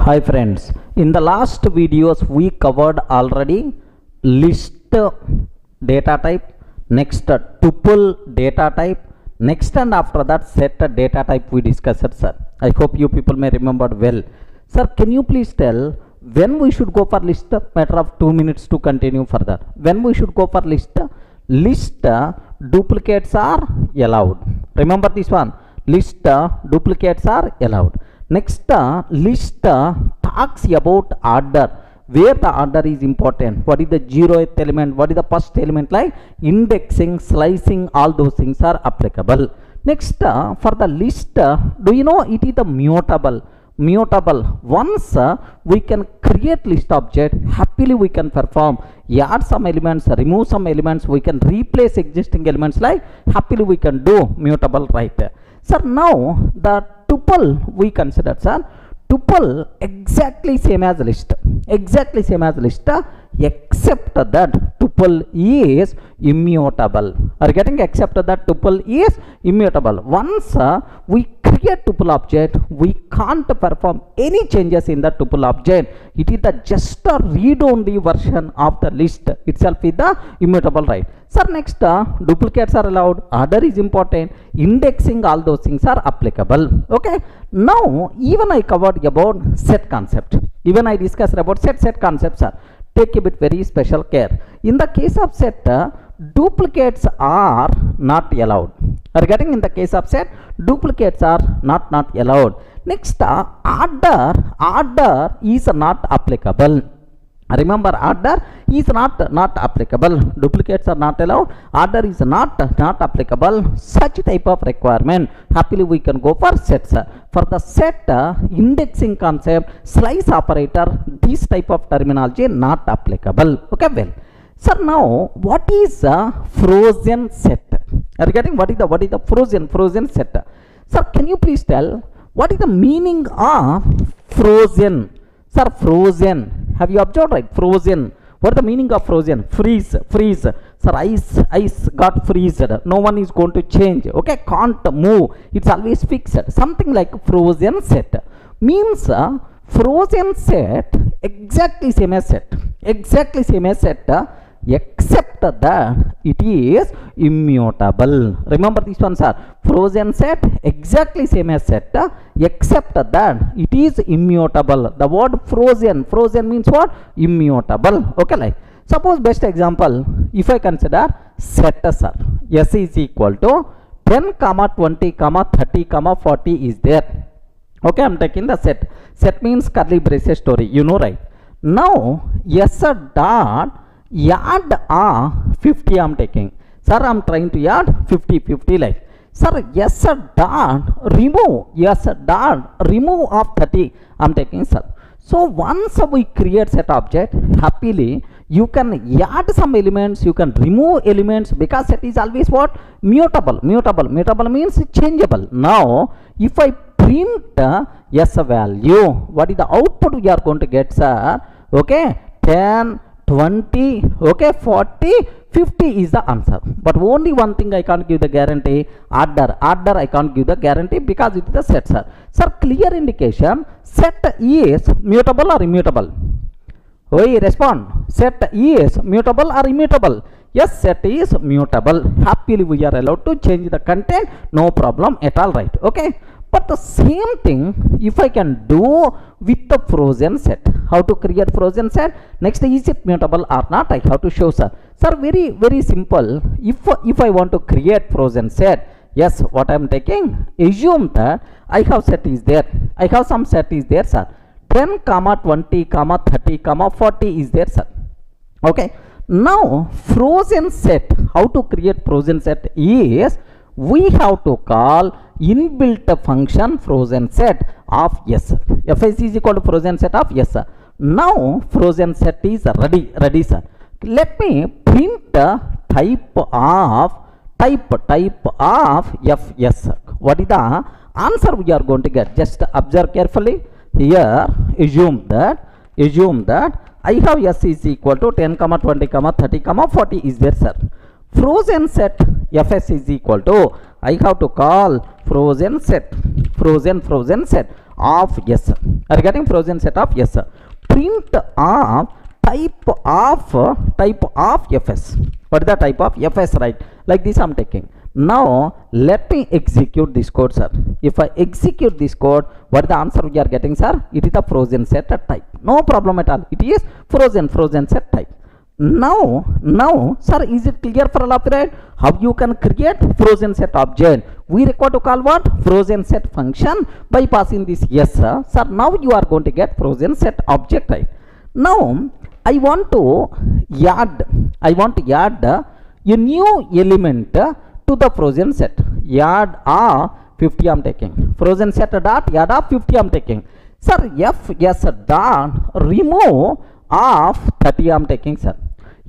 Hi friends, in the last videos we covered already list data type, next tuple data type, next and after that set data type we discussed, sir. I hope you people may remember well. Sir, can you please tell when we should go for list? Matter of 2 minutes to continue further. When we should go for list? List duplicates are allowed. Remember this one, list duplicates are allowed. Next list talks about order, where the order is important. What is the 0th element, what is the first element, like indexing, slicing, all those things are applicable. Next for the list, do you know it is the mutable? Once we can create list object, happily we can perform, add some elements, remove some elements, we can replace existing elements, like happily we can do mutable, right? Sir, now the tuple we consider, sir, tuple exactly same as list, except that tuple is immutable. Are you getting? Except that tuple is immutable. Once we create tuple object, we can't perform any changes in the tuple object. It is the just a read-only version of the list itself is the immutable, right? Sir, next duplicates are allowed, order is important, indexing, all those things are applicable. Okay, now even I covered about set concept, even I discussed about set concepts, sir. Take a bit very special care. In the case of set, duplicates are not allowed. Are you getting? In the case of set, duplicates are not allowed. Next order is not applicable. Remember, order is not applicable. Duplicates are not allowed, order is not applicable. Such type of requirement, happily we can go for sets. For the set, indexing concept, slice operator, this type of terminology not applicable. Okay, well, sir, now what is a frozen set? Are you getting? What is the frozen set? Sir, can you please tell what is the meaning of frozen? Sir, frozen, have you observed, right? Frozen, what is the meaning of frozen? Freeze. Sir, ice got freezed, no one is going to change, okay, can't move, it's always fixed. Something like frozen set means frozen set exactly same as set, except that it is immutable. Remember this one, sir. Frozen set exactly same as set, except that it is immutable. The word frozen means what? Immutable. Okay, like suppose best example, if I consider set, sir, s is equal to 10, 20, 30, 40 is there. Okay, I'm taking the set means curly braces story, you know, right? Now s dot add 50 I'm taking. Sir, I'm trying to add 50 like. Sir, s dot remove of 30 I'm taking, sir. So once we create set object, happily you can add some elements, you can remove elements, because set is always what? Mutable means changeable. Now if I print s value, what is the output we are going to get, sir? Okay, 10, 20, okay, 40, 50 is the answer. But only one thing I can't give the guarantee, order I can't give the guarantee, because it is the set, sir. Sir, clear indication, set is mutable or immutable? We respond, set is mutable or immutable? Yes, set is mutable. Happily we are allowed to change the content, no problem at all, right? Okay. But the same thing if I can do with the frozen set. How to create frozen set? Next, is it mutable or not? I have to show, sir. Sir, very simple. If I want to create frozen set, yes, what I am taking? Assume that I have set is there. I have some set is there, sir. 10, 20, 30, 40 is there, sir. Okay. Now frozen set. How to create frozen set is, we have to call inbuilt function frozen set of s. Fs is equal to frozen set of s. Now frozen set is ready, sir. Let me print type of fs. What is the answer we are going to get? Just observe carefully. Here assume that I have s is equal to 10, 20, 30, 40 is there, sir. Frozen set fs is equal to, I have to call frozen set of S. Are you getting? Frozen set of S. Print of type of Fs. What is the type of Fs, right? Like this I'm taking. Now let me execute this code, sir. If I execute this code, what is the answer we are getting, sir? It is the frozen set type. No problem at all. It is frozen set type. Now, sir, is it clear for all of you, right? How you can create frozen set object? We require to call what? Frozen set function by passing this yes, sir. Sir, now you are going to get frozen set object, right? Now I want to add a new element to the frozen set. Add a 50 I'm taking. Frozen set dot add a 50 I'm taking. Sir, yes dot remove of 30 I'm taking, sir.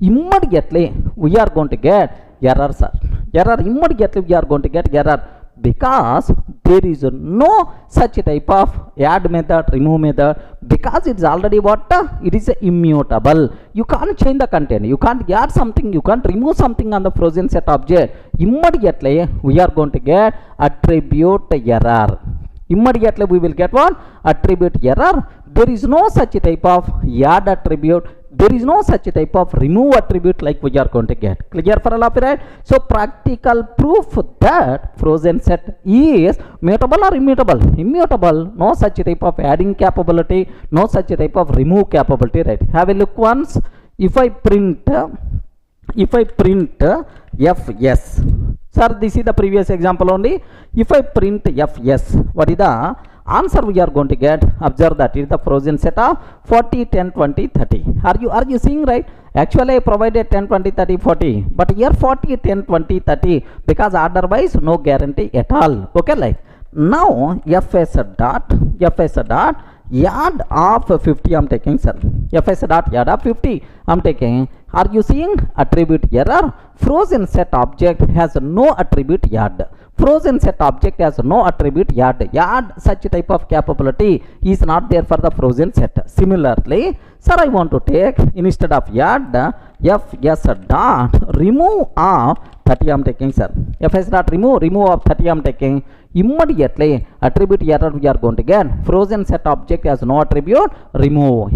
Immediately we are going to get error, sir. Immediately we are going to get error because there is no such type of add method, remove method, because it's already what? It is immutable. You can't change the content. You can't add something. You can't remove something on the frozen set object. Immediately we are going to get attribute error. Immediately we will get what? Attribute error. There is no such type of add attribute. There is no such type of remove attribute like we are going to get. Clear for all of you, right? So practical proof that frozen set is mutable or immutable? Immutable. No such type of adding capability. No such type of remove capability, right? Have a look once. If I print fs, sir, this is the previous example only. If I print fs, what is the answer we are going to get? Observe that it is the frozen set of 40, 10, 20, 30. Are you seeing, right? Actually I provided 10, 20, 30, 40, but here 40, 10, 20, 30 because otherwise no guarantee at all. Okay, like now fs dot add of 50 I'm taking, sir. Fs dot add of 50 I'm taking. Are you seeing? Attribute error. Frozen set object has no attribute add. Frozen set object has no attribute add. Add such type of capability is not there for the frozen set. Similarly, sir, I want to take instead of add fs dot remove of 30 I'm taking, sir. Fs dot remove of 30 I'm taking. Immediately attribute error we are going to get. Frozen set object has no attribute remove.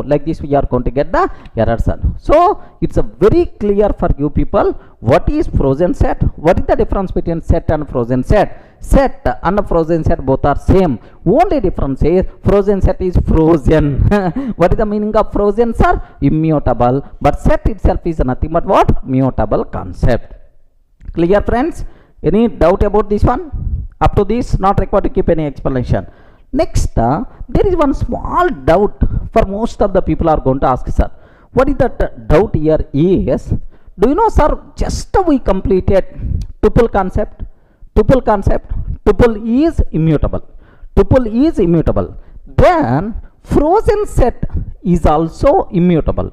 Like this we are going to get the error, sir. So it's a very clear for you people what is frozen set. What is the difference between set and frozen set? Set and frozen set both are same. Only difference is frozen set is frozen. What is the meaning of frozen, sir? Immutable. But set itself is nothing but what? Mutable concept. Clear, friends? Any doubt about this one? Up to this, not required to keep any explanation. Next, there is one small doubt for most of the people are going to ask, sir. What is that doubt here is, do you know, sir, just we completed tuple concept. Tuple is immutable. Then frozen set is also immutable.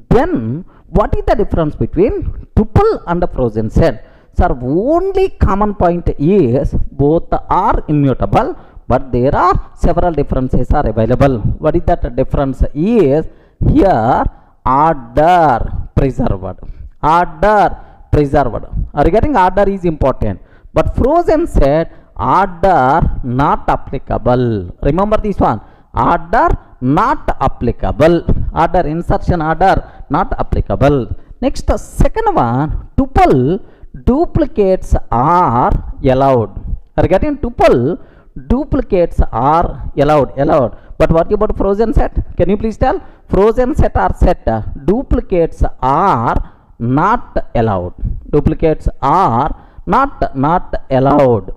Then what is the difference between tuple and the frozen set? Sir, only common point is both are immutable, but there are several differences are available. What is that difference is? Here order preserved. Are you getting? Order is important, but frozen set order not applicable. Remember this one. Order not applicable. Order insertion order not applicable. Next, second one, tuple duplicates are allowed. Are you getting? Tuple duplicates are allowed. But what about frozen set? Can you please tell? Frozen set or set duplicates are not allowed. Not allowed.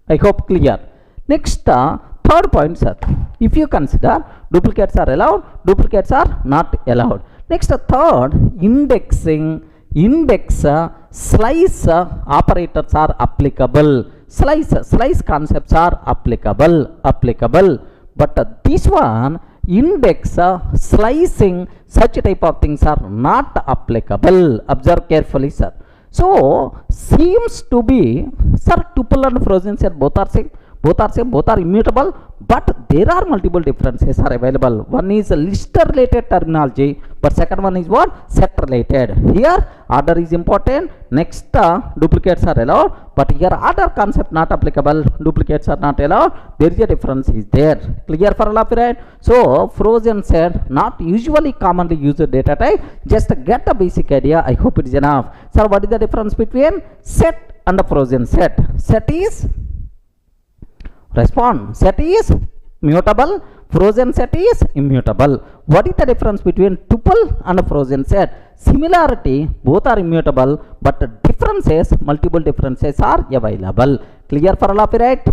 I hope clear. Next, third point, sir. If you consider duplicates are allowed, duplicates are not allowed. Next, third, index slice operators are applicable. Slice concepts are applicable. But this one, index slicing, such type of things are not applicable. Observe carefully, sir. So seems to be, sir, tuple and frozen set both are same, both are immutable, but there are multiple differences are available. One is list related terminology, but second one is what? Set related. Here order is important, next duplicates are allowed, but here order concept not applicable, duplicates are not allowed. There is a difference is there. Clear for all of you, right? So FrozenSet not usually commonly used data type. Just get a basic idea. I hope it is enough. So what is the difference between set and the FrozenSet? Set is respond, set is mutable, FrozenSet is immutable. What is the difference between tuple and FrozenSet? Similarity, both are immutable, but differences, multiple differences are available. Clear for all of you, right?